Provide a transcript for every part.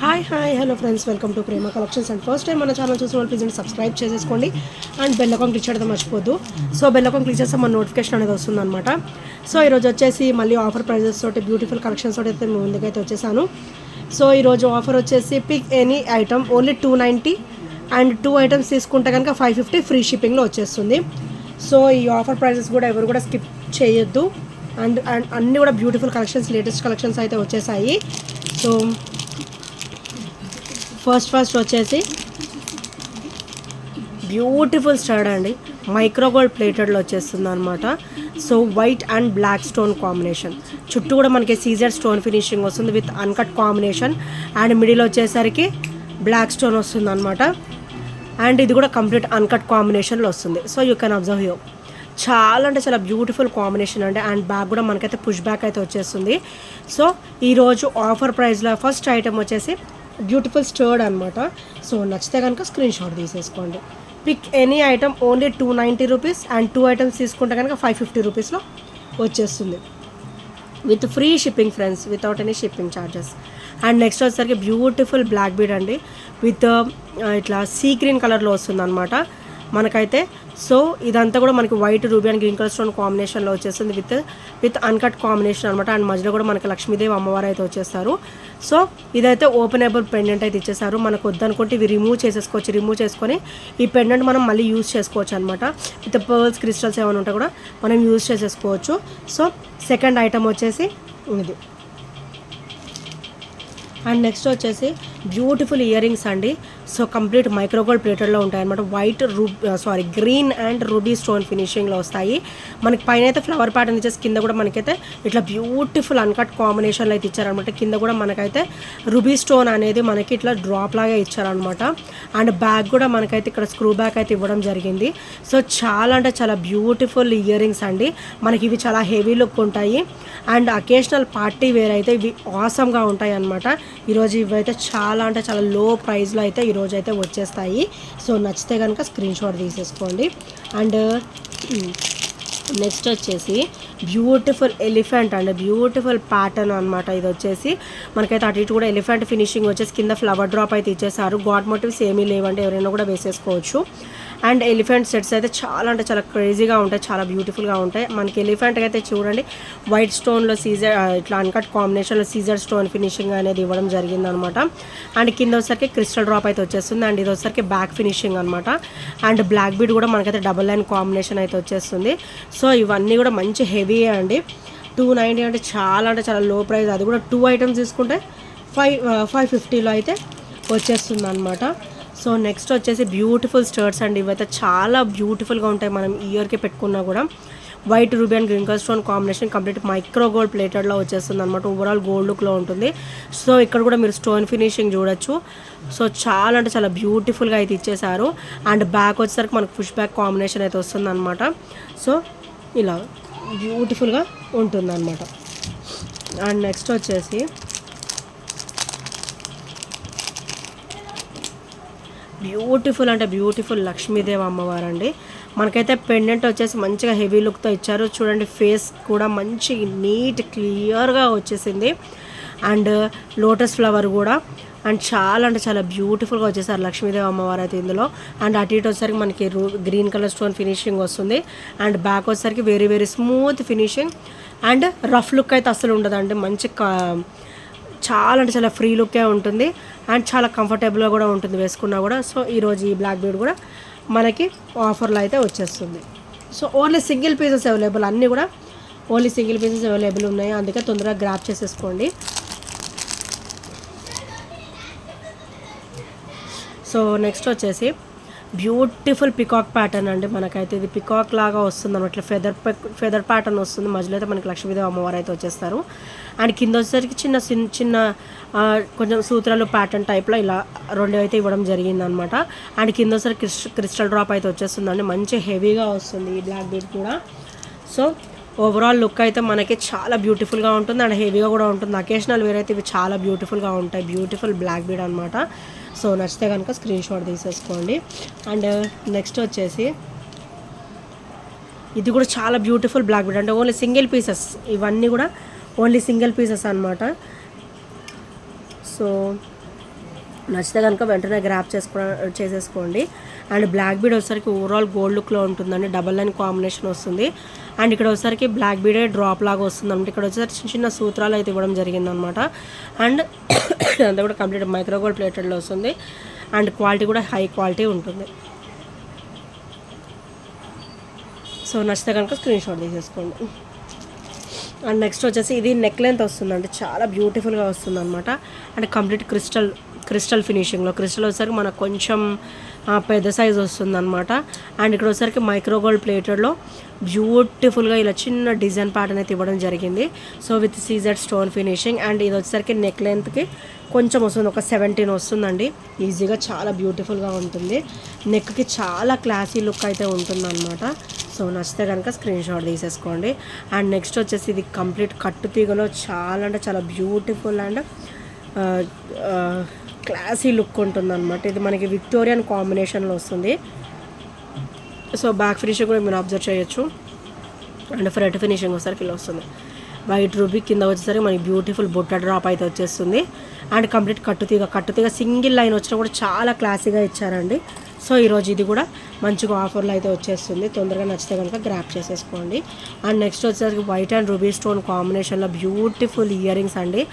Hi hello friends, welcome to Prema collections. And first time మన channel చూసిన వాళ్ళు please subscribe చేసేసుకోండి and bell icon click చేయడం మర్చిపోద్దు. సో బెల్ ఐకాన్ క్లిక్ చేస్తే మన నోటిఫికేషన్ అనేది వస్తుందన్నమాట. సో ఈరోజు వచ్చేసి మళ్ళీ ఆఫర్ ప్రైజెస్ తోటి బ్యూటిఫుల్ కలెక్షన్స్ తోటి అయితే ముందుకైతే వచ్చేసాను. సో ఈరోజు ఆఫర్ వచ్చేసి pick any item only 290 and 2 items తీసుకుంటే కనుక 550 ఫ్రీ షిప్పింగ్లో వచ్చేస్తుంది. సో ఈ ఆఫర్ ప్రైజెస్ కూడా ఎవరు కూడా స్కిప్ చేయొద్దు. అండ్ అన్నీ కూడా బ్యూటిఫుల్ కలెక్షన్స్, లేటెస్ట్ కలెక్షన్స్ అయితే వచ్చేసాయి. సో ఫస్ట్ వచ్చేసి బ్యూటిఫుల్ స్టడ్ అండి, మైక్రోగోల్డ్ ప్లేటెడ్లో వచ్చేస్తుంది అనమాట. So white and black stone combination, చుట్టూ కూడా మనకి సీజర్ స్టోన్ ఫినిషింగ్ వస్తుంది with uncut combination. And middle వచ్చేసరికి బ్లాక్ స్టోన్ వస్తుంది అనమాట. అండ్ ఇది కూడా కంప్లీట్ అన్కట్ కాంబినేషన్లో వస్తుంది. So you can observe here, చాలా అంటే చాలా బ్యూటిఫుల్ కాంబినేషన్ అండి. అండ్ బ్యాక్ కూడా మనకైతే పుష్ బ్యాక్ అయితే వచ్చేస్తుంది. సో ఈరోజు ఆఫర్ ప్రైస్లో ఫస్ట్ ఐటమ్ వచ్చేసి బ్యూటిఫుల్ స్టర్డ్ అనమాట. సో నచ్చితే కనుక స్క్రీన్ షాట్ తీసేసుకోండి. Pick any item only 290 rupees and 2 items తీసుకుంటే కనుక 550 రూపీస్లో వచ్చేస్తుంది with free shipping friends, without any shipping charges. And next వచ్చేసరికి బ్యూటిఫుల్ బ్లాక్ బీడ్ అండి, విత్ ఇట్లా సీ గ్రీన్ కలర్లో వస్తుంది అనమాట మనకైతే. సో ఇదంతా కూడా మనకి white ruby and green colour stone కాంబినేషన్లో వచ్చేస్తుంది విత్ అన్కట్ కాంబినేషన్ అనమాట. అండ్ మధ్యలో కూడా మనకి లక్ష్మీదేవి అమ్మవారు అయితే వచ్చేస్తారు. సో ఇదైతే ఓపెనబుల్ పెండెంట్ అయితే ఇచ్చేసారు. మనకు వద్దనుకుంటే ఇవి రిమూవ్ చేసుకొని ఈ పెండెంట్ మనం మళ్ళీ యూజ్ చేసుకోవచ్చు అనమాట. విత్ పర్ల్స్, క్రిస్టల్స్ ఏమైనా ఉంటే కూడా మనం యూజ్ చేసేసుకోవచ్చు. సో సెకండ్ ఐటమ్ వచ్చేసి ఇది. అండ్ నెక్స్ట్ వచ్చేసి బ్యూటిఫుల్ ఇయర్ రింగ్స్ అండి. సో కంప్లీట్ మైక్రోగోల్డ్ ప్లేటెడ్లో ఉంటాయి అనమాట. White green and ruby stone ఫినిషింగ్లో వస్తాయి. మనకి పైన అయితే ఫ్లవర్ ప్యాటర్న్ ఇచ్చేసి కింద కూడా మనకైతే ఇట్లా బ్యూటిఫుల్ అన్కట్ కాంబినేషన్లో అయితే ఇచ్చారనమాట. కింద కూడా మనకైతే రూబీ స్టోన్ అనేది మనకి ఇట్లా డ్రాప్ లాగా ఇచ్చారనమాట. అండ్ బ్యాక్ కూడా మనకైతే ఇక్కడ స్క్రూ బ్యాక్ అయితే ఇవ్వడం జరిగింది. సో చాలా అంటే చాలా బ్యూటిఫుల్ ఇయర్ రింగ్స్ అండి. మనకి ఇవి చాలా హెవీ లుక్ ఉంటాయి అండ్ అకేషనల్ పార్టీ వేర్ అయితే ఇవి ఆసమ్గా ఉంటాయి అనమాట. ఈరోజు ఇవైతే చాలా అంటే చాలా లో ప్రైస్లో అయితే ఈరోజు అయితే వచ్చేస్తాయి. సో నచ్చితే కనుక స్క్రీన్ షాట్ తీసేసుకోండి. అండ్ నెక్స్ట్ వచ్చేసి beautiful elephant and beautiful pattern అనమాట. ఇది వచ్చేసి మనకైతే అటు ఇటు కూడా ఎలిఫెంట్ ఫినిషింగ్ వచ్చేసి కింద ఫ్లవర్ డ్రాప్ అయితే ఇచ్చేసారు. గాడ్ మోటివ్స్ ఏమీ లేవంటే ఎవరైనా కూడా వేసేసుకోవచ్చు. అండ్ ఎలిఫెంట్ సెట్స్ అయితే చాలా అంటే చాలా క్రేజీగా ఉంటాయి, చాలా బ్యూటిఫుల్గా ఉంటాయి. మనకి ఎలిఫెంట్కి అయితే చూడండి వైట్ స్టోన్లో సీజర్ ఇట్లా అన్కట్ కాంబినేషన్లో సీజర్ స్టోన్ ఫినిషింగ్ అనేది ఇవ్వడం జరిగిందనమాట. అండ్ కింద వచ్చేసరికి క్రిస్టల్ డ్రాప్ అయితే వచ్చేస్తుంది. అండ్ ఇది వచ్చేసరికి బ్యాక్ ఫినిషింగ్ అనమాట. అండ్ బ్లాక్ బీడ్ కూడా మనకైతే డబల్ లైన్ కాంబినేషన్ అయితే వచ్చేస్తుంది. సో ఇవన్నీ కూడా మంచి హెవీ అండి. 290 అంటే చాలా లో ప్రైస్. అది కూడా 2 ఐటమ్స్ తీసుకుంటే 550లో అయితే వచ్చేస్తుంది అనమాట. సో నెక్స్ట్ వచ్చేసి బ్యూటిఫుల్ స్టర్ట్స్ అండి. ఇవైతే చాలా బ్యూటిఫుల్గా ఉంటాయి. మనం ఇయర్కి పెట్టుకున్నా కూడా white ruby and green colour stone combination complete micro gold ప్లేటెడ్లో వచ్చేస్తుంది అనమాట. ఓవరాల్ గోల్డ్ లుక్లో ఉంటుంది. సో ఇక్కడ కూడా మీరు స్టోన్ ఫినిషింగ్ చూడొచ్చు. సో చాలా అంటే చాలా బ్యూటిఫుల్గా అయితే ఇచ్చేసారు. అండ్ బ్యాక్ వచ్చేసరికి మనకు పుష్ బ్యాక్ కాంబినేషన్ అయితే వస్తుంది అనమాట. సో ఇలా బ్యూటిఫుల్గా ఉంటుందన్నమాట. అండ్ నెక్స్ట్ వచ్చేసి బ్యూటిఫుల్ అంటే బ్యూటిఫుల్ లక్ష్మీదేవి అమ్మవారు అండి. మనకైతే పెండెంట్ వచ్చేసి మంచిగా హెవీ లుక్తో ఇచ్చారు. చూడండి ఫేస్ కూడా మంచి నీట్ క్లియర్గా వచ్చేసింది. అండ్ లోటస్ ఫ్లవర్ కూడా అండ్ చాలా అంటే చాలా బ్యూటిఫుల్గా వచ్చేసారు లక్ష్మీదేవి అమ్మవారు అయితే ఇందులో. అండ్ అటు ఇటు వచ్చేసరికి మనకి గ్రీన్ కలర్ స్టోన్ ఫినిషింగ్ వస్తుంది. అండ్ బ్యాక్ వచ్చేసరికి very smooth finishing and rough look అయితే అసలు ఉండదండి. మంచి చాలా అంటే చాలా ఫ్రీ లుక్కే ఉంటుంది అండ్ చాలా కంఫర్టబుల్గా కూడా ఉంటుంది వేసుకున్నా కూడా. సో ఈరోజు ఈ బ్లాక్ బీడ్ కూడా మనకి ఆఫర్లో అయితే వచ్చేస్తుంది. So only single pieces available, అన్నీ కూడా ఓన్లీ సింగిల్ పీసెస్ అవైలబుల్ ఉన్నాయి. అందుకే తొందరగా గ్రాప్ చేసేసుకోండి. సో నెక్స్ట్ వచ్చేసి బ్యూటిఫుల్ పికాక్ ప్యాటర్న్ అండి. మనకైతే ఇది పికాక్ లాగా వస్తుంది అనమాట. ఇట్లా ఫెదర్ ప్యాటర్న్ వస్తుంది. మధ్యలో అయితే మనకి లక్ష్మీదేవి అమ్మవారు అయితే వచ్చేస్తారు. అండ్ కింద వచ్చేసరికి చిన్న కొంచెం సూత్రాలు ప్యాటర్న్ టైప్లో ఇలా 2 అయితే ఇవ్వడం జరిగింది అనమాట. అండ్ కింద వచ్చేసరికి క్రిస్టల్ డ్రాప్ అయితే వచ్చేస్తుందండి. మంచి హెవీగా వస్తుంది ఈ బ్లాక్ బీడ్ కూడా. సో ఓవరాల్ లుక్ అయితే మనకి చాలా బ్యూటిఫుల్గా ఉంటుంది అండ్ హెవీగా కూడా ఉంటుంది. అకేషనల్ వేర్ అయితే ఇవి చాలా బ్యూటిఫుల్గా ఉంటాయి. బ్యూటిఫుల్ బ్లాక్ బీడ్ అనమాట. సో నచ్చితే కనుక స్క్రీన్ షాట్ తీసేసుకోండి. అండ్ నెక్స్ట్ వచ్చేసి ఇది కూడా చాలా బ్యూటిఫుల్ బ్లాక్ బీడ్ అంటే ఓన్లీ సింగిల్ పీసెస్. ఇవన్నీ కూడా ఓన్లీ సింగిల్ పీసెస్ అనమాట. సో నచ్చితే కనుక వెంటనే గ్రాప్ చేసేసుకోండి. అండ్ బ్లాక్ బీడ్ వచ్చేసరికి ఓవరాల్ గోల్డ్ లుక్లో ఉంటుందండి, డబల్ లైన్ కాంబినేషన్ వస్తుంది. అండ్ ఇక్కడ వచ్చేసరికి బ్లాక్ బీడే డ్రాప్ లాగా వస్తుంది అనమాట. ఇక్కడ వచ్చేసరికి చిన్న చిన్న సూత్రాలు అయితే ఇవ్వడం జరిగిందనమాట. అండ్ అంతా కూడా కంప్లీట్ మైక్రో గోల్డ్ ప్లేటెడ్లో వస్తుంది. అండ్ క్వాలిటీ కూడా హై క్వాలిటీ ఉంటుంది. సో నచ్చితే కనుక స్క్రీన్ షాట్ తీసేసుకోండి. అండ్ నెక్స్ట్ వచ్చేసి ఇది నెక్ లెంత్ వస్తుందండి, చాలా బ్యూటిఫుల్గా వస్తుంది అనమాట. అండ్ కంప్లీట్ క్రిస్టల్ ఫినిషింగ్లో, క్రిస్టల్ వచ్చేసరికి మనకు కొంచెం పెద్ద సైజ్ వస్తుంది అనమాట. అండ్ ఇక్కడ వచ్చేసరికి మైక్రో గోల్డ్ ప్లేటెడ్లో బ్యూటిఫుల్గా ఇలా చిన్న డిజైన్ ప్యాటర్న్ అయితే ఇవ్వడం జరిగింది. So with CZ stone finishing. And ఇది వచ్చేసరికి నెక్ లెంత్కి కొంచెం వస్తుంది, ఒక 17 వస్తుందండి. ఈజీగా చాలా బ్యూటిఫుల్గా ఉంటుంది. నెక్కి చాలా క్లాసీ లుక్ అయితే ఉంటుంది అనమాట. సో నచ్చితే కనుక స్క్రీన్ షాట్ తీసేసుకోండి. అండ్ నెక్స్ట్ వచ్చేసి ఇది కంప్లీట్ కట్టు తీగలో చాలా అంటే చాలా బ్యూటిఫుల్ అండ్ క్లాసీ లుక్ ఉంటుంది అనమాట. ఇది మనకి విక్టోరియన్ కాంబినేషన్లో వస్తుంది. సో బ్యాక్ ఫినిషింగ్ కూడా మీరు అబ్జర్వ్ చేయొచ్చు. అండ్ ఫ్రంట్ ఫినిషింగ్ వచ్చేసరికి ఇలా వస్తుంది. వైట్ రూబీ కింద వచ్చేసరికి మనకి బ్యూటిఫుల్ బుట్ట డ్రాప్ అయితే వచ్చేస్తుంది. అండ్ కంప్లీట్ కట్టుతీగ సింగిల్ లైన్ వచ్చినా కూడా చాలా క్లాసీగా ఇచ్చారండి. సో ఈరోజు ఇది కూడా మంచిగా ఆఫర్లో అయితే వచ్చేస్తుంది. తొందరగా నచ్చితే కనుక గ్రాప్ చేసేసుకోండి. అండ్ నెక్స్ట్ వచ్చేసరికి వైట్ అండ్ రూబీ స్టోన్ కాంబినేషన్లో బ్యూటిఫుల్ ఇయర్ రింగ్స్ అండి.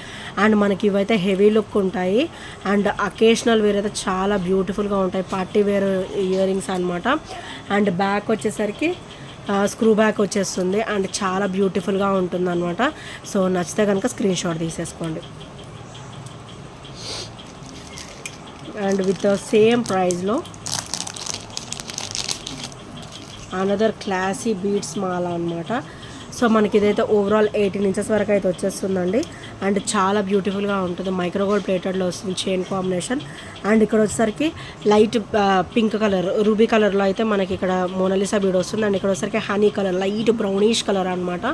అండ్ మనకి ఇవైతే హెవీ లుక్ ఉంటాయి. అండ్ అకేషనల్ వేర్ అయితే చాలా బ్యూటిఫుల్గా ఉంటాయి, పార్టీ వేర్ ఇయర్ రింగ్స్ అనమాట. అండ్ బ్యాక్ వచ్చేసరికి స్క్రూ బ్యాక్ వచ్చేస్తుంది. అండ్ చాలా బ్యూటిఫుల్గా ఉంటుంది అనమాట. సో నచ్చితే కనుక స్క్రీన్ షాట్ తీసేసుకోండి. అండ్ విత్ సేమ్ ప్రైస్లో అనదర్ క్లాసీ బీడ్స్ మాల అనమాట. సో మనకి ఇదైతే ఓవరాల్ 18 ఇంచెస్ వరకు అయితే వచ్చేస్తుందండి. అండ్ చాలా బ్యూటిఫుల్గా ఉంటుంది, మైక్రో గోల్డ్ ప్లేటెడ్లో వస్తుంది చైన్ కాంబినేషన్. అండ్ ఇక్కడ వచ్చేసరికి లైట్ పింక్ కలర్ రూబీ కలర్లో అయితే మనకి ఇక్కడ మోనాలిసా బీడ్ వస్తుంది. అండ్ ఇక్కడ వచ్చేసరికి honey colour light brownish colour అనమాట.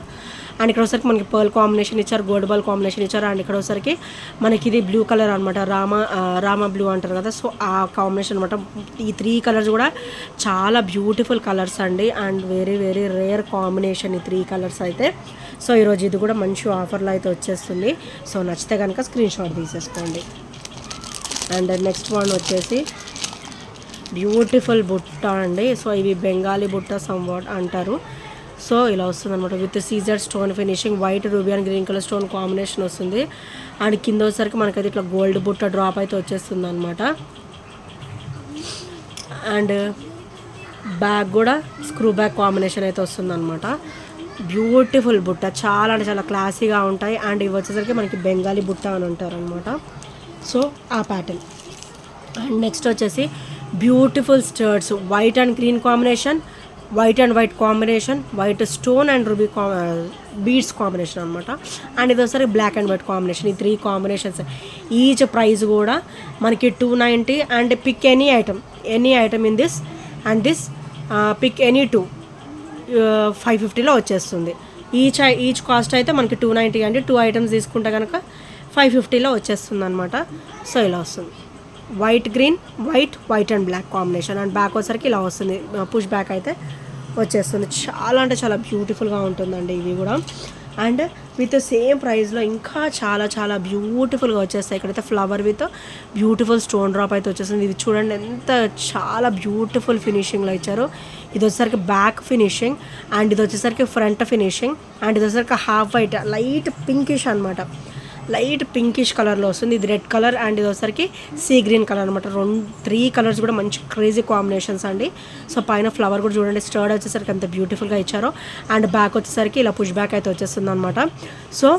అండ్ ఇక్కడ వచ్చేసరికి మనకి పర్ల్ కాంబినేషన్ ఇచ్చారు, గోల్డ్ బాల్ కాంబినేషన్ ఇచ్చారు. అండ్ ఇక్కడ వచ్చేసరికి మనకి ఇది బ్లూ కలర్ అనమాట, రామ బ్లూ అంటారు కదా, సో ఆ కాంబినేషన్ అనమాట. ఈ 3 కలర్స్ కూడా చాలా బ్యూటిఫుల్ కలర్స్ అండి. And very very rare combination ఈ 3 కలర్స్ అయితే. సో ఈరోజు ఇది కూడా మంచి ఆఫర్లో అయితే వచ్చేస్తుంది. సో నచ్చితే కనుక స్క్రీన్ షాట్ తీసేసుకోండి. అండ్ నెక్స్ట్ వన్ వచ్చేసి బ్యూటిఫుల్ బుట్ట అండి. సో ఇవి బెంగాలీ బుట్ట సమ్వాట్ అంటారు. సో ఇలా వస్తుంది అనమాట విత్ సీజర్ stone finishing, white ruby and green colour stone combination వస్తుంది. అండ్ కింద వచ్చేసరికి మనకైతే ఇట్లా గోల్డ్ బుట్ట డ్రాప్ అయితే వచ్చేస్తుంది అనమాట. అండ్ బ్యాగ్ కూడా స్క్రూ బ్యాగ్ కాంబినేషన్ అయితే వస్తుంది అనమాట. బ్యూటిఫుల్ బుట్ట, చాలా అంటే చాలా క్లాసీగా ఉంటాయి. అండ్ ఇవి వచ్చేసరికి మనకి బెంగాలీ బుట్ట అని అంటారు అనమాట. సో ఆ ప్యాటర్న్. అండ్ నెక్స్ట్ వచ్చేసి beautiful స్టర్ట్స్, white and green combination, white and white combination, white stone and ruby beads combination అనమాట. అండ్ ఇది ఒకసారి బ్లాక్ అండ్ వైట్ కాంబినేషన్. ఈ 3 కాంబినేషన్స్ ఈచ్ ప్రైస్ కూడా మనకి 290. And pick any item in this and this pick any 2 550లో వచ్చేస్తుంది. Each cost అయితే మనకి 290 అండి. 2 ఐటమ్స్ తీసుకుంటే కనుక 550లో వచ్చేస్తుంది అనమాట. సో ఇలా వస్తుంది white green, white and black combination. And back వచ్చేసరికి ఇలా వస్తుంది, పుష్ బ్యాక్ అయితే వచ్చేస్తుంది. చాలా అంటే చాలా బ్యూటిఫుల్గా ఉంటుందండి ఇవి కూడా. అండ్ విత్ సేమ్ ప్రైస్లో ఇంకా చాలా చాలా బ్యూటిఫుల్గా వచ్చేస్తాయి. ఇక్కడైతే flower with beautiful stone drop అయితే వచ్చేస్తుంది. ఇది చూడండి ఎంత చాలా బ్యూటిఫుల్ ఫినిషింగ్లో ఇచ్చారు. ఇది వచ్చేసరికి బ్యాక్ ఫినిషింగ్, అండ్ ఇది వచ్చేసరికి ఫ్రంట్ ఫినిషింగ్. అండ్ ఇది వచ్చేసరికి హాఫ్ వైట్ లైట్ పింకిష్ అనమాట, లైట్ పింకిష్ కలర్లో వస్తుంది. ఇది రెడ్ కలర్ అండ్ ఇది వచ్చేసరికి సీ గ్రీన్ కలర్ అనమాట. 3 కలర్స్ కూడా మంచి క్రేజీ కాంబినేషన్స్ అండి. సో పైన ఫ్లవర్ కూడా చూడండి, స్టర్డ్ వచ్చేసరికి అంత బ్యూటిఫుల్గా ఇచ్చారో. అండ్ బ్యాక్ వచ్చేసరికి ఇలా పుష్ బ్యాక్ అయితే వచ్చేస్తుంది అనమాట. సో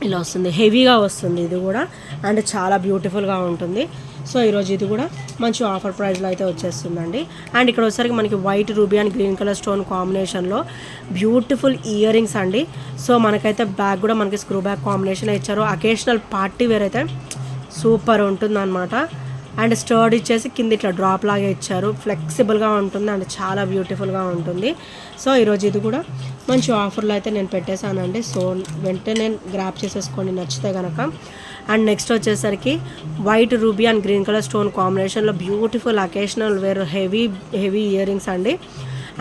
ఇలా వస్తుంది, హెవీగా వస్తుంది ఇది కూడా. అండ్ చాలా బ్యూటిఫుల్గా ఉంటుంది. సో ఈరోజు ఇది కూడా మంచి ఆఫర్ ప్రైస్లో అయితే వచ్చేస్తుందండి. అండ్ ఇక్కడ వచ్చేసరికి మనకి white ruby and green colour stone కాంబినేషన్లో బ్యూటిఫుల్ ఇయర్ రింగ్స్ అండి. సో మనకైతే బ్యాగ్ కూడా మనకి స్క్రూ బ్యాగ్ కాంబినేషన్ ఇచ్చారు. అకేషనల్ పార్టీ వేర్ అయితే సూపర్ ఉంటుంది అనమాట. అండ్ స్టర్డ్ ఇచ్చేసి కింద ఇట్లా డ్రాప్ లాగా ఇచ్చారు, ఫ్లెక్సిబుల్గా ఉంటుంది అండ్ చాలా బ్యూటిఫుల్గా ఉంటుంది. సో ఈరోజు ఇది కూడా మంచి ఆఫర్లో అయితే నేను పెట్టేశానండి. సో వెంటనే గ్రాప్ చేసేసుకోండి నచ్చితే కనుక. అండ్ నెక్స్ట్ వచ్చేసరికి white ruby and green colour stone కాంబినేషన్లో beautiful occasional wear heavy ear rings అండి.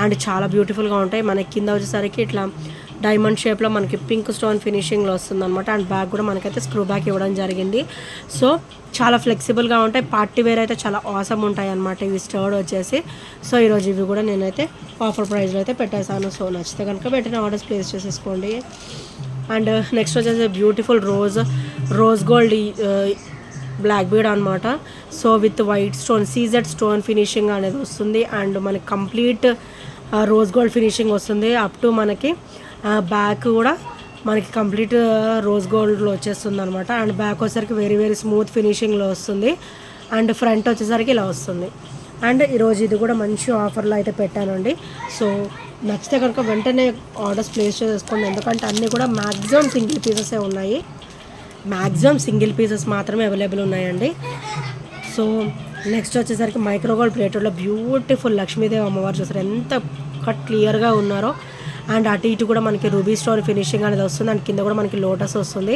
అండ్ చాలా బ్యూటిఫుల్గా ఉంటాయి. మనకి కింద వచ్చేసరికి ఇట్లా డైమండ్ షేప్లో మనకి పింక్ స్టోన్ ఫినిషింగ్లో వస్తుందన్నమాట. అండ్ బ్యాక్ కూడా మనకైతే స్క్రూ బ్యాక్ ఇవ్వడం జరిగింది. సో చాలా ఫ్లెక్సిబుల్గా ఉంటాయి, పార్టీ వేర్ అయితే చాలా ఆసమ్ ఉంటాయి అన్నమాట ఇవి స్టర్డ్ వచ్చేసి. సో ఈరోజు ఇవి కూడా నేనైతే ఆఫర్ ప్రైస్లో అయితే పెట్టేశాను. సో నచ్చితే కనుక వెంటనే ఆర్డర్స్ ప్లేస్ చేసేసుకోండి. అండ్ నెక్స్ట్ వచ్చేసి beautiful rose gold black bead అనమాట. So with white stone CZ stone finishing అనేది వస్తుంది. అండ్ మనకి కంప్లీట్ రోజ్ గోల్డ్ ఫినిషింగ్ వస్తుంది. అప్ టు మనకి బ్యాక్ కూడా మనకి కంప్లీట్ రోజ్ గోల్డ్లో వచ్చేస్తుంది అనమాట. అండ్ బ్యాక్ వచ్చేసరికి వెరీ వెరీ స్మూత్ ఫినిషింగ్లో వస్తుంది. అండ్ ఫ్రంట్ వచ్చేసరికి ఇలా వస్తుంది. అండ్ ఈరోజు ఇది కూడా మంచి ఆఫర్లో అయితే పెట్టానండి. సో నచ్చితే కనుక వెంటనే ఆర్డర్స్ ప్లేస్ చేసుకోండి. ఎందుకంటే అన్నీ కూడా మ్యాక్సిమం సింగిల్ పీసెసే ఉన్నాయి, మ్యాక్సిమం సింగిల్ పీసెస్ మాత్రమే అవైలబుల్ ఉన్నాయండి. సో నెక్స్ట్ వచ్చేసరికి మైక్రోగోల్డ్ ప్లేటర్లో బ్యూటిఫుల్ లక్ష్మీదేవి అమ్మవారు చూసారు ఎంత క్లియర్గా ఉన్నారో. అండ్ అటు ఇటు కూడా మనకి రూబీ స్టోన్ ఫినిషింగ్ అనేది వస్తుంది. అండ్ కింద కూడా మనకి లోటస్ వస్తుంది.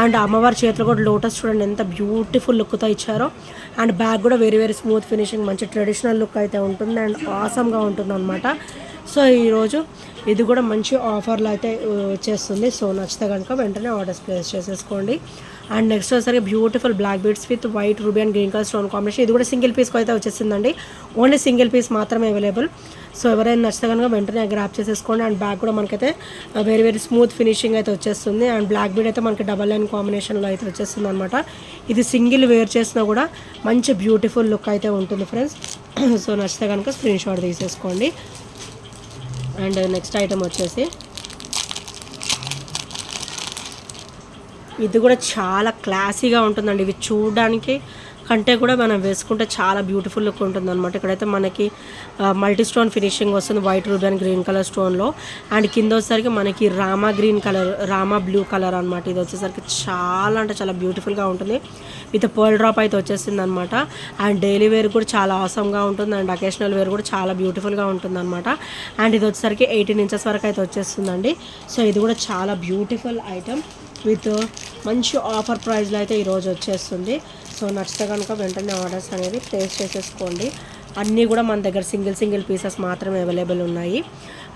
అండ్ అమ్మవారి చేతిలో కూడా లోటస్ చూడండి ఎంత బ్యూటిఫుల్ లుక్తో ఇచ్చారో. అండ్ బ్యాక్ కూడా వెరీ వెరీ స్మూత్ ఫినిషింగ్, మంచి ట్రెడిషనల్ లుక్ అయితే ఉంటుంది అండ్ ఆసమ్గా ఉంటుంది అనమాట. సో ఈరోజు ఇది కూడా మంచి ఆఫర్లో అయితే వచ్చేస్తుంది. సో నచ్చితే కనుక వెంటనే ఆర్డర్స్ ప్లేస్ చేసేసుకోండి. అండ్ నెక్స్ట్ వచ్చేసరికి beautiful black beads with white ruby and green colour stone combination. ఇది కూడా సింగిల్ పీస్కి అయితే వచ్చేసిందండి, ఓన్లీ సింగిల్ పీస్ మాత్రమే అవైలబుల్. సో ఎవరైనా నచ్చితే కనుక వెంటనే గ్రాప్ చేసేసుకోండి. అండ్ బ్యాక్ కూడా మనకైతే వెరీ వెరీ స్మూత్ ఫినిషింగ్ అయితే వచ్చేస్తుంది. అండ్ బ్లాక్ బీడ్ అయితే మనకి డబల్ లైన్ కాంబినేషన్లో అయితే వచ్చేస్తుంది అనమాట. ఇది సింగిల్ వేర్ చేసినా కూడా మంచి బ్యూటిఫుల్ లుక్ అయితే ఉంటుంది ఫ్రెండ్స్. సో నచ్చితే కనుక స్క్రీన్ షాట్ తీసేసుకోండి. అండ్ నెక్స్ట్ ఐటమ్ వచ్చేసి ఇది కూడా చాలా క్లాసీగా ఉంటుందండి. ఇవి చూడడానికి కంటే కూడా మనం వేసుకుంటే చాలా బ్యూటిఫుల్ లుక్ ఉంటుంది అనమాట. ఇక్కడైతే మనకి మల్టీ స్టోన్ ఫినిషింగ్ వస్తుంది white ruby and green colour స్టోన్లో. అండ్ కింద వచ్చేసరికి మనకి Rama green colour, Rama blue colour అనమాట. ఇది వచ్చేసరికి చాలా అంటే చాలా బ్యూటిఫుల్గా ఉంటుంది. విత్ పర్ల్ డ్రాప్ అయితే వచ్చేసింది అనమాట. అండ్ డైలీ వేర్ కూడా చాలా ఆసమ్గా ఉంటుంది. అండ్ అకేషనల్ వేర్ కూడా చాలా బ్యూటిఫుల్గా ఉంటుంది అనమాట. అండ్ ఇది వచ్చేసరికి 18 ఇంచెస్ వరకు అయితే వచ్చేస్తుందండి. సో ఇది కూడా చాలా బ్యూటిఫుల్ ఐటమ్ విత్ మంచి ఆఫర్ ప్రైస్లో అయితే ఈరోజు వచ్చేస్తుంది. సో నచ్చితే కనుక వెంటనే ఆర్డర్స్ అనేది ప్లేస్ చేసేసుకోండి. అన్నీ కూడా మన దగ్గర సింగిల్ పీసెస్ మాత్రమే అవైలబుల్ ఉన్నాయి.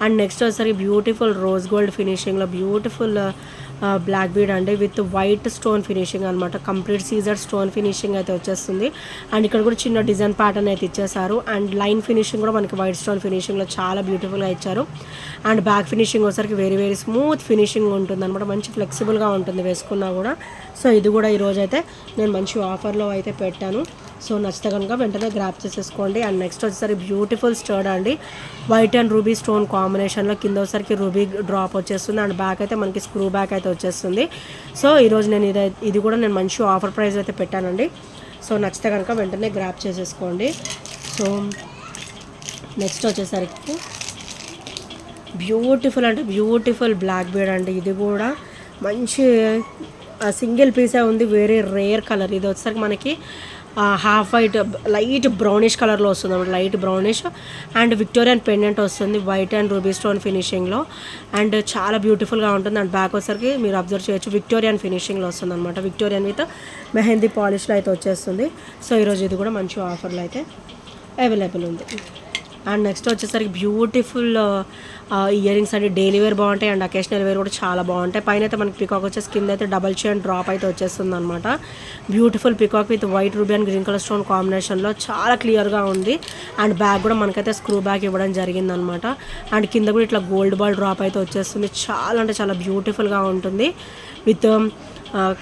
అండ్ నెక్స్ట్ వచ్చేసరికి బ్యూటిఫుల్ రోజ్ గోల్డ్ ఫినిషింగ్లో బ్యూటిఫుల్ బ్లాక్ బీడ్ అండి విత్ వైట్ స్టోన్ ఫినిషింగ్ అనమాట. కంప్లీట్ సీజర్ స్టోన్ ఫినిషింగ్ అయితే వచ్చేస్తుంది. అండ్ ఇక్కడ కూడా చిన్న డిజైన్ ప్యాటర్న్ అయితే ఇచ్చేసారు. అండ్ లైన్ ఫినిషింగ్ కూడా మనకి వైట్ స్టోన్ ఫినిషింగ్లో చాలా బ్యూటిఫుల్గా ఇచ్చారు. అండ్ బ్యాక్ ఫినిషింగ్ వచ్చేసరికి వెరీ వెరీ స్మూత్ ఫినిషింగ్ ఉంటుంది అనమాట. మంచి ఫ్లెక్సిబుల్గా ఉంటుంది వేసుకున్నా కూడా. సో ఇది కూడా ఈరోజు అయితే నేను మంచి ఆఫర్లో అయితే పెట్టాను. సో నచ్చితే కనుక వెంటనే గ్రాప్ చేసేసుకోండి. అండ్ నెక్స్ట్ వచ్చేసరికి బ్యూటిఫుల్ స్టర్డ్ అండి వైట్ అండ్ రూబీ స్టోన్ కాంబినేషన్లో. కింద వచ్చేసరికి రూబీ డ్రాప్ వచ్చేస్తుంది. అండ్ బ్యాక్ అయితే మనకి స్క్రూ బ్యాక్ అయితే వచ్చేస్తుంది. సో ఈరోజు నేను ఇది కూడా నేను మంచి ఆఫర్ ప్రైస్ అయితే పెట్టానండి. సో నచ్చితే కనుక వెంటనే గ్రాప్ చేసేసుకోండి. సో నెక్స్ట్ వచ్చేసరికి బ్యూటిఫుల్ అంటే బ్యూటిఫుల్ బ్లాక్ బీడ్ అండి. ఇది కూడా మంచి సింగిల్ పీసే ఉంది, వెరీ రేర్ కలర్. ఇది వచ్చేసరికి మనకి హాఫ్ వైట్ లైట్ బ్రౌనిష్ కలర్లో వస్తుంది అన్నమాట, light brownish. And Victorian pendant వస్తుంది వైట్ అండ్ రూబీ స్టోన్ ఫినిషింగ్లో. అండ్ చాలా బ్యూటిఫుల్గా ఉంటుంది. అండ్ బ్యాక్ వచ్చేసరికి మీరు అబ్జర్వ్ చేయొచ్చు విక్టోరియన్ ఫినిషింగ్లో వస్తుంది అనమాట. విక్టోరియన్ విత్ మెహందీ పాలిష్లో అయితే వచ్చేస్తుంది. సో ఈరోజు ఇది కూడా మంచి ఆఫర్లో అయితే అవైలబుల్ ఉంది. అండ్ నెక్స్ట్ వచ్చేసరికి బ్యూటిఫుల్ ఇయర్ రింగ్స్ అండి. డైలీ వేర్ బాగుంటాయి అండ్ అకేషనల్ వేర్ కూడా చాలా బాగుంటాయి. పైన అయితే మనకి పికాక్ వచ్చేసి కింద అయితే డబల్ చైన్ డ్రాప్ అయితే వచ్చేస్తుంది అనమాట. Beautiful peacock with white ruby and green colour stone కాంబినేషన్లో చాలా క్లియర్గా ఉంది. అండ్ బ్యాక్ కూడా మనకైతే స్క్రూ బ్యాక్ ఇవ్వడం జరిగింది అనమాట. అండ్ కింద కూడా ఇట్లా గోల్డ్ బాల్ డ్రాప్ అయితే వచ్చేస్తుంది. చాలా అంటే చాలా బ్యూటిఫుల్గా ఉంటుంది. విత్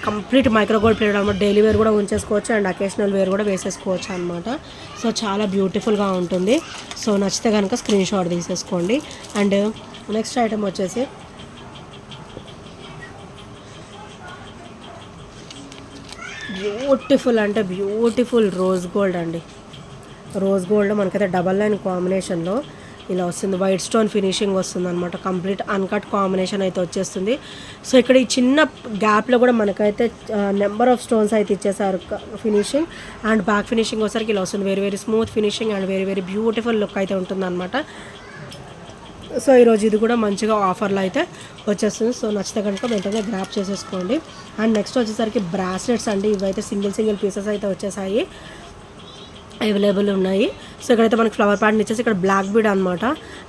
కంప్లీట్ మైక్రోగోల్డ్ ప్లేట్ అనమాట. డైలీ వేర్ కూడా ఉంచేసుకోవచ్చు అండ్ అకేషనల్ వేర్ కూడా వేసేసుకోవచ్చు అనమాట. సో చాలా బ్యూటిఫుల్గా ఉంటుంది. సో నచ్చితే కనుక స్క్రీన్ షాట్ తీసేసుకోండి. అండ్ నెక్స్ట్ ఐటమ్ వచ్చేసి బ్యూటిఫుల్ అంటే బ్యూటిఫుల్ రోజ్ గోల్డ్ అండి. రోజ్ గోల్డ్ మనకైతే డబల్ లైన్ కాంబినేషన్లో ఇలా వస్తుంది. వైట్ స్టోన్ ఫినిషింగ్ వస్తుంది అనమాట. కంప్లీట్ అన్కట్ కాంబినేషన్ అయితే వచ్చేస్తుంది. సో ఇక్కడ ఈ చిన్న గ్యాప్లో కూడా మనకైతే నెంబర్ ఆఫ్ స్టోన్స్ అయితే ఇచ్చేసారు ఫినిషింగ్. అండ్ బ్యాక్ ఫినిషింగ్ వచ్చేసరికి ఇలా వస్తుంది. Very very smooth finishing and very very beautiful look అయితే ఉంటుంది అనమాట. సో ఈరోజు ఇది కూడా మంచిగా ఆఫర్లో అయితే వచ్చేస్తుంది. సో నచ్చితే కనుక వెంటనే గ్రాప్ చేసేసుకోండి. అండ్ నెక్స్ట్ వచ్చేసరికి బ్రాస్లెట్స్ అండి. ఇవైతే సింగిల్ పీసెస్ అయితే వచ్చేసాయి. అవైలబుల్ ఉన్నాయి. సో ఇక్కడైతే మనకి ఫ్లవర్ ప్యాటర్న్ ఇచ్చేసి ఇక్కడ బ్లాక్ బీడ్ అనమాట.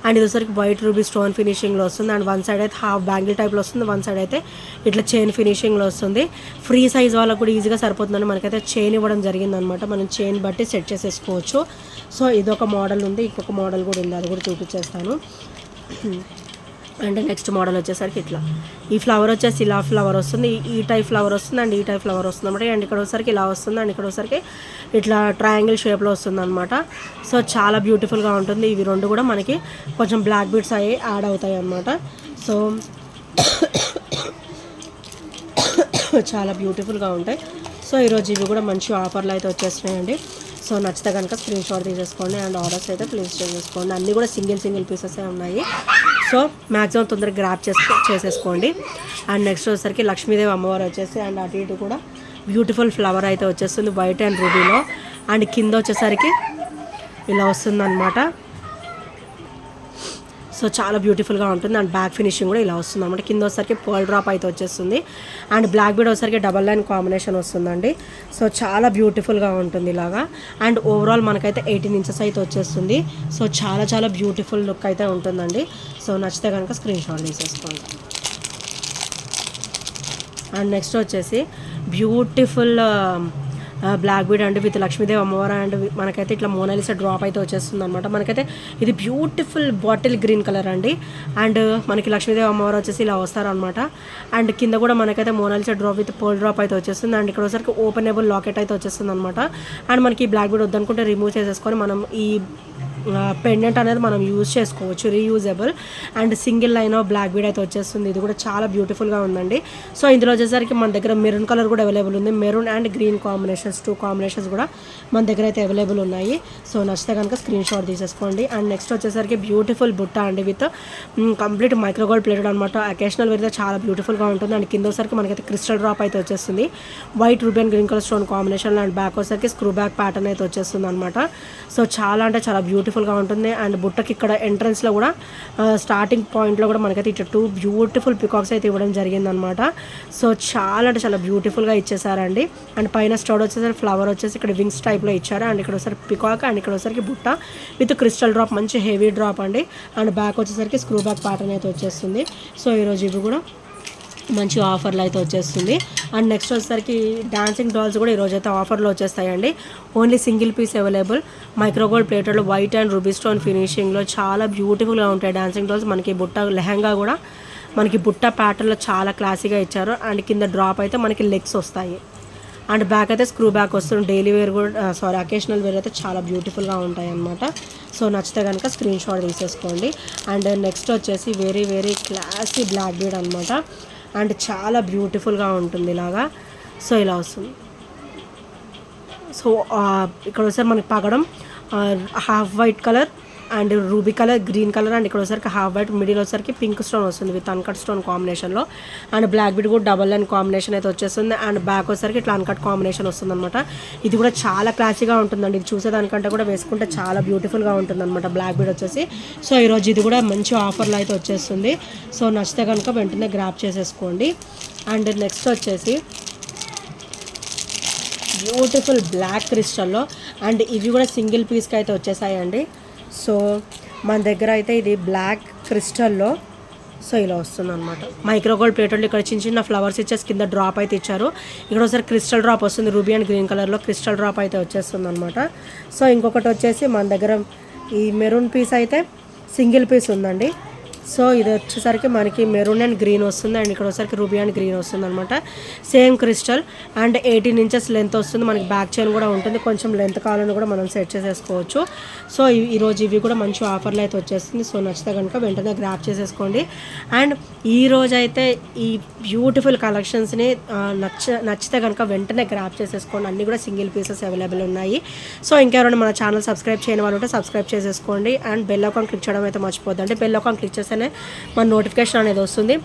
అండ్ ఇది వచ్చరికి వైట్ రూబీ స్టోన్ ఫినిషింగ్లో వస్తుంది. అండ్ వన్ సైడ్ అయితే హాఫ్ బ్యాంగిల్ టైప్లో వస్తుంది, వన్ సైడ్ అయితే ఇట్లా చైన్ ఫినిషింగ్లో వస్తుంది. ఫ్రీ సైజ్ వాళ్ళకు కూడా ఈజీగా సరిపోతుందని మనకైతే చైన్ ఇవ్వడం జరిగిందనమాట. మనం చైన్ బట్టి సెట్ చేసేసుకోవచ్చు. సో ఇదొక మోడల్ ఉంది, ఇంకొక మోడల్ కూడా ఉంది, అది కూడా చూపించేస్తాను. అండ్ నెక్స్ట్ మోడల్ వచ్చేసరికి ఇట్లా ఈ ఫ్లవర్ వచ్చేసి ఇలా ఫ్లవర్ వస్తుంది, ఈ టైప్ ఫ్లవర్ వస్తుంది అండ్ ఈ టైప్ ఫ్లవర్ వస్తుంది అనమాట. అండ్ ఇక్కడ వచ్చేసరికి ఇలా వస్తుంది అండ్ ఇక్కడ వచ్చేసరికి ఇట్లా ట్రయాంగిల్ షేప్లో వస్తుంది అనమాట. సో చాలా బ్యూటిఫుల్గా ఉంటుంది. ఇవి రెండు కూడా మనకి కొంచెం బ్లాక్ బీడ్స్ అయ్యి యాడ్ అవుతాయి అన్నమాట. సో చాలా బ్యూటిఫుల్గా ఉంటాయి. సో ఈరోజు ఇవి కూడా మంచి ఆఫర్లు అయితే వచ్చేస్తున్నాయండి. సో నచ్చితే కనుక స్క్రీన్ షాట్ తీసేసుకోండి అండ్ ఆర్డర్స్ అయితే ప్లేస్ చేసేసుకోండి. అన్నీ కూడా సింగిల్ పీసెస్ ఉన్నాయి. సో మ్యాక్సిమం తొందరగా గ్రాప్ చేసేసుకోండి. అండ్ నెక్స్ట్ వచ్చేసరికి లక్ష్మీదేవి అమ్మవారు వచ్చేసి అండ్ అటు ఇటు కూడా బ్యూటిఫుల్ ఫ్లవర్ అయితే వచ్చేస్తుంది వైట్ అండ్ రూబీలో. అండ్ కింద వచ్చేసరికి ఇలా వస్తుంది అనమాట. సో చాలా బ్యూటిఫుల్గా ఉంటుంది. అండ్ బ్యాక్ ఫినిషింగ్ కూడా ఇలా వస్తుంది అనమాట. కింద వచ్చేసరికి పర్ల్ డ్రాప్ అయితే వచ్చేస్తుంది అండ్ బ్లాక్ బీడ్ వచ్చేసరికి డబల్ లైన్ కాంబినేషన్ వస్తుందండి. సో చాలా బ్యూటిఫుల్గా ఉంటుంది ఇలాగా. అండ్ ఓవరాల్ మనకైతే 18 ఇంచెస్ అయితే వచ్చేస్తుంది. సో చాలా బ్యూటిఫుల్ లుక్ అయితే ఉంటుందండి. సో నచ్చితే కనుక స్క్రీన్ షాట్ తీసేసుకోండి. అండ్ నెక్స్ట్ వచ్చేసి beautiful black bead and with Lakshmidevi అమ్మవారు అండ్ మనకైతే ఇట్లా మోనాలిసా డ్రాప్ అయితే వచ్చేస్తుంది అనమాట. మనకైతే ఇది బ్యూటిఫుల్ బాటిల్ గ్రీన్ కలర్ అండి. అండ్ మనకి లక్ష్మీదేవి అమ్మవారు వచ్చేసి ఇలా వస్తారనమాట. అండ్ కింద కూడా మనకైతే Mona Lisa drop with pearl drop అయితే వచ్చేస్తుంది. అండ్ ఇక్కడ వచ్చరికి ఓపెనబుల్ లాకెట్ అయితే వచ్చేస్తుంది అనమాట. అండ్ మనకి ఈ బ్లాక్ బీడ్ వద్దనుకుంటే రిమూవ్ చేసేసుకొని మనం ఈ పెండెంట్ అనేది మనం యూజ్ చేసుకోవచ్చు, reusable. And single line of black bead అయితే వచ్చేస్తుంది. ఇది కూడా చాలా బ్యూటిఫుల్గా ఉందండి. సో ఇందులో వచ్చేసరికి మన దగ్గర మెరూన్ కలర్ కూడా అవైలబుల్ ఉంది. Maroon and green combinations, 2 combinations కూడా మన దగ్గర అయితే అవైలబుల్ ఉన్నాయి. సో నచ్చితే కనుక స్క్రీన్ షాట్ తీసేసుకోండి. అండ్ నెక్స్ట్ వచ్చేసరికి బ్యూటిఫుల్ బుట్ట అండి విత్ కంప్లీట్ మైక్రోగోల్డ్ ప్లేటెడ్ అనమాట. అకేషనల్ వేర్ అయితే చాలా బ్యూటిఫుల్గా ఉంటుంది. అండ్ కింద వచ్చరికి మనకైతే క్రిస్టల్ డ్రాప్ అయితే వచ్చేస్తుంది white ruby and green colour stone కాంబినేషన్లో. అండ్ బ్యాక్ వచ్చరికి స్క్రూ బ్యాక్ ప్యాటర్న్ అయితే వచ్చేస్తుంది అనమాట. సో చాలా అంటే చాలా బ్యూటిఫుల్గా ఉంటుంది. అండ్ బుట్టకి ఇక్కడ ఎంట్రన్స్లో కూడా స్టార్టింగ్ పాయింట్లో కూడా మనకైతే ఇట్లా 2 బ్యూటిఫుల్ పికాక్స్ అయితే ఇవ్వడం జరిగిందనమాట. సో చాలా అంటే చాలా బ్యూటిఫుల్గా ఇచ్చేసారండి. అండ్ పైన స్టోడ్ వచ్చేసరికి ఫ్లవర్ వచ్చేసి ఇక్కడ వింగ్స్ టైప్లో ఇచ్చారు. అండ్ ఇక్కడ వచ్చేసరికి పికాక్ అండ్ ఇక్కడ వచ్చేసరికి బుట్ట విత్ క్రిస్టల్ డ్రాప్, మంచి హెవీ డ్రాప్ అండి. అండ్ బ్యాక్ వచ్చేసరికి స్క్రూ బ్యాక్ ప్యాటర్న్ అయితే వచ్చేస్తుంది. సో ఈరోజు ఇవి కూడా మంచి ఆఫర్లు అయితే వచ్చేస్తుంది. అండ్ నెక్స్ట్ వచ్చేసరికి డాన్సింగ్ డాల్స్ కూడా ఈరోజు అయితే ఆఫర్లో వచ్చేస్తాయండి. Only single piece available, micro gold ప్లేటెడ్లో వైట్ అండ్ రూబీ స్టోన్ ఫినిషింగ్లో చాలా బ్యూటిఫుల్గా ఉంటాయి డాన్సింగ్ డాల్స్. మనకి బుట్ట లెహంగా కూడా మనకి బుట్ట ప్యాటర్న్లో చాలా క్లాసీగా ఇచ్చారు. అండ్ కింద డ్రాప్ అయితే మనకి లెగ్స్ వస్తాయి. అండ్ బ్యాక్ అయితే స్క్రూ బ్యాక్ వస్తుంది. డైలీ వేర్ కూడా అకేషనల్ వేర్ అయితే చాలా బ్యూటిఫుల్గా ఉంటాయి అన్నమాట. సో నచ్చితే కనుక స్క్రీన్ షాట్ తీసేసుకోండి. అండ్ నెక్స్ట్ వచ్చేసి వెరీ క్లాసీ బ్లాక్ బీడ్ అనమాట. అండ్ చాలా బ్యూటిఫుల్గా ఉంటుంది ఇలాగా. సో ఇలా వస్తుంది. సో ఇక్కడ వచ్చేసరికి మనకి పగడం half white colour and ruby colour, green colour. And ఇక్కడ వచ్చేసరికి హాఫ్ వైట్, మిడిల్ వచ్చేసరికి పింక్ స్టోన్ వస్తుంది విత్ అన్కట్ స్టోన్ కాంబినేషన్లో. అండ్ బ్లాక్ బీడ్ కూడా డబల్ లైన్ కాంబినేషన్ అయితే వచ్చేస్తుంది. అండ్ బ్యాక్ వచ్చేసరికి ఇట్లా అన్కట్ కాంబినేషన్ వస్తుంది అనమాట. ఇది కూడా చాలా క్లాసీగా ఉంటుందండి. ఇది చూసేదానికంటే కూడా వేసుకుంటే చాలా బ్యూటిఫుల్గా ఉంటుంది అనమాట బ్లాక్ బీడ్ వచ్చేసి. సో ఈరోజు ఇది కూడా మంచి ఆఫర్లో అయితే వచ్చేస్తుంది. సో నచ్చితే కనుక వెంటనే గ్రాప్ చేసేసుకోండి. అండ్ నెక్స్ట్ వచ్చేసి బ్యూటిఫుల్ బ్లాక్ క్రిస్టల్లో అండ్ ఇవి కూడా సింగిల్ పీస్కి అయితే వచ్చేసాయండి. సో మన దగ్గర అయితే ఇది బ్లాక్ క్రిస్టల్లో సో ఇలా వస్తుంది అనమాట. మైక్రోగోల్డ్ ప్లేటెడ్లో ఇక్కడ చిన్న ఫ్లవర్స్ ఇచ్చేసి కింద డ్రాప్ అయితే ఇచ్చారు. ఇక్కడ ఒకసారి క్రిస్టల్ డ్రాప్ వస్తుంది, రూబీ అండ్ గ్రీన్ కలర్లో క్రిస్టల్ డ్రాప్ అయితే వచ్చేస్తుంది అనమాట. సో ఇంకొకటి వచ్చేసి మన దగ్గర ఈ మెరూన్ పీస్ అయితే సింగిల్ పీస్ ఉందండి. సో ఇది వచ్చేసరికి మనకి మెరూన్ అండ్ గ్రీన్ వస్తుంది. అండ్ ఇక్కడ వచ్చేసరికి రూబీ అండ్ గ్రీన్ వస్తుంది అనమాట. Same crystal and 18 inches length వస్తుంది. మనకి బ్యాక్ చైన్ కూడా ఉంటుంది, కొంచెం లెంత్ కావాలని కూడా మనం సెట్ చేసేసుకోవచ్చు. సో ఈరోజు ఇవి కూడా మంచి ఆఫర్లు అయితే వచ్చేస్తుంది. సో నచ్చితే కనుక వెంటనే గ్రాప్ చేసేసుకోండి. అండ్ ఈరోజు అయితే ఈ బ్యూటిఫుల్ కలెక్షన్స్ని నచ్చితే కనుక వెంటనే గ్రాప్ చేసేసుకోండి. అన్నీ కూడా సింగిల్ పీసెస్ అవైలబుల్ ఉన్నాయి. సో ఇంకెవరైనా మన ఛానల్ సబ్స్క్రైబ్ చేయని వాళ్ళు ఉంటే సబ్స్క్రైబ్ చేసేసుకోండి. అండ్ బెల్ ఐకాన్ క్లిక్ చేయడం అయితే మర్చిపోద్దండి. బెల్ ఐకాన్ క్లిక్ చేస్తేనే మన నోటిఫికేషన్ అనేది వస్తుంది.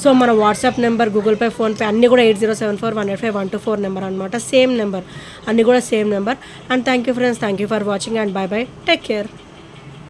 సో మన WhatsApp number, Google pay, PhonePe అన్నీ కూడా 8074185124 నెంబర్ అనమాట. సేమ్ నెంబర్, అన్నీ కూడా same number. And thank you friends, thank you for watching and by by, take care.